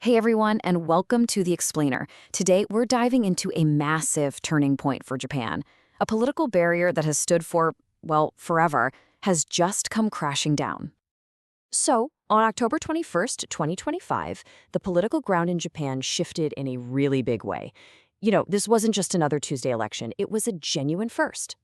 Hey everyone, and welcome to The Explainer. Today, we're diving into a massive turning point for Japan. A political barrier that has stood for, well, forever, has just come crashing down. So, on October 21st, 2025, the political ground in Japan shifted in a really big way. This wasn't just another Tuesday election, it was a genuine first.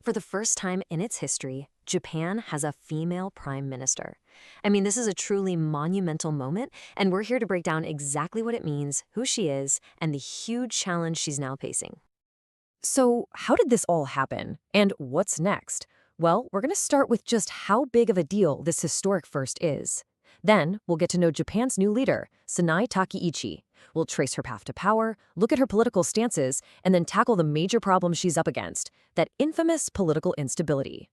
For the first time in its history, Japan has a female prime minister. I mean, this is a truly monumental moment, and we're here to break down exactly what it means, who she is, and the huge challenge she's now facing. So, how did this all happen? And what's next? Well, we're going to start with just how big of a deal this historic first is. Then, we'll get to know Japan's new leader, Sanae Takaichi. We'll trace her path to power, look at her political stances, and then tackle the major problems she's up against, that infamous political instability.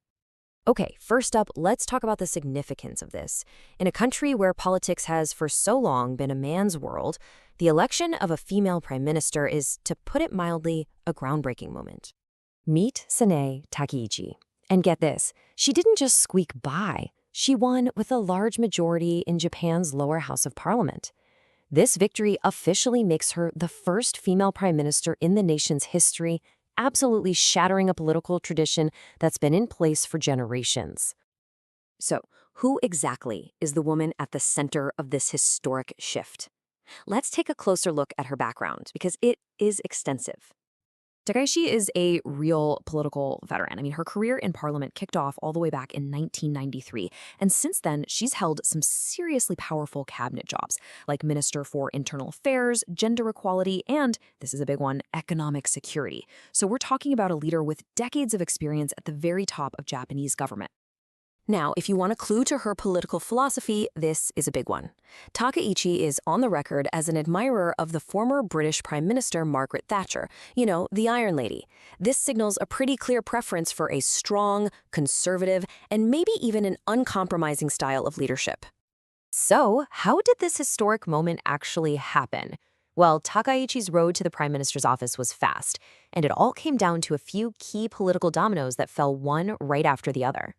Okay, first up, let's talk about the significance of this. In a country where politics has for so long been a man's world, the election of a female prime minister is, to put it mildly, a groundbreaking moment. Meet Sanae Takaichi. And get this, she didn't just squeak by. She won with a large majority in Japan's lower house of parliament. This victory officially makes her the first female prime minister in the nation's history, absolutely shattering a political tradition that's been in place for generations. So, who exactly is the woman at the center of this historic shift? Let's take a closer look at her background, because it is extensive. Takaichi is a real political veteran. I mean, her career in parliament kicked off all the way back in 1993, and since then, she's held some seriously powerful cabinet jobs, like Minister for Internal Affairs, Gender Equality, and, this is a big one, economic security. So we're talking about a leader with decades of experience at the very top of Japanese government. Now, if you want a clue to her political philosophy, this is a big one. Takaichi is on the record as an admirer of the former British Prime Minister Margaret Thatcher, the Iron Lady. This signals a pretty clear preference for a strong, conservative, and maybe even an uncompromising style of leadership. So, how did this historic moment actually happen? Well, Takaichi's road to the Prime Minister's office was fast, and it all came down to a few key political dominoes that fell one right after the other.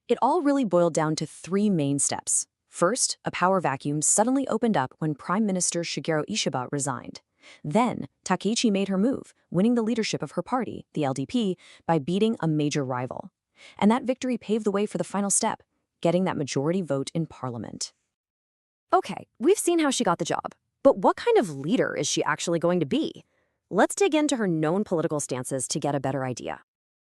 It all really boiled down to three main steps. First, a power vacuum suddenly opened up when Prime Minister Shigeru Ishiba resigned. Then, Takaichi made her move, winning the leadership of her party, the LDP, by beating a major rival. And that victory paved the way for the final step, getting that majority vote in parliament. Okay, we've seen how she got the job, but what kind of leader is she actually going to be? Let's dig into her known political stances to get a better idea.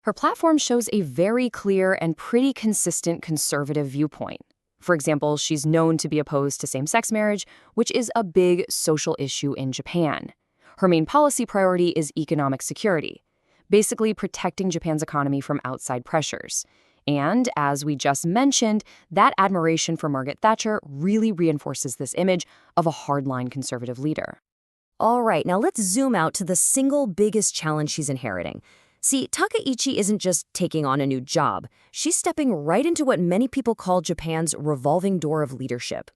Her platform shows a very clear and pretty consistent conservative viewpoint. For example, she's known to be opposed to same-sex marriage, which is a big social issue in Japan. Her main policy priority is economic security, basically protecting Japan's economy from outside pressures. And, as we just mentioned, that admiration for Margaret Thatcher really reinforces this image of a hardline conservative leader. All right, now let's zoom out to the single biggest challenge she's inheriting. See, Takaichi isn't just taking on a new job. She's stepping right into what many people call Japan's revolving door of leadership.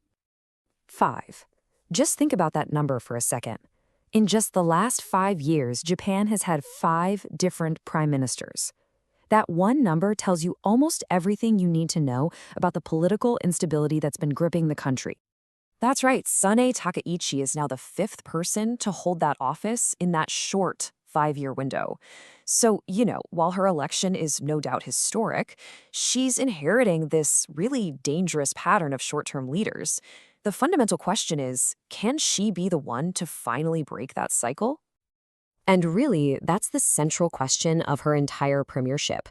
5. Just think about that number for a second. In just the last 5 years, Japan has had 5 different prime ministers. That one number tells you almost everything you need to know about the political instability that's been gripping the country. That's right, Sanae Takaichi is now the 5th person to hold that office in that short 5-year window. So, while her election is no doubt historic, she's inheriting this really dangerous pattern of short-term leaders. The fundamental question is, can she be the one to finally break that cycle? And really, that's the central question of her entire premiership.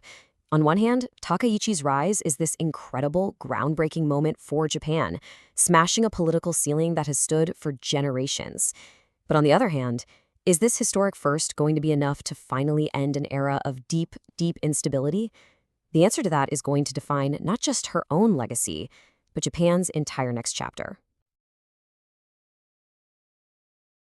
On one hand, Takaichi's rise is this incredible, groundbreaking moment for Japan, smashing a political ceiling that has stood for generations. But on the other hand, is this historic first going to be enough to finally end an era of deep, deep instability? The answer to that is going to define not just her own legacy, but Japan's entire next chapter.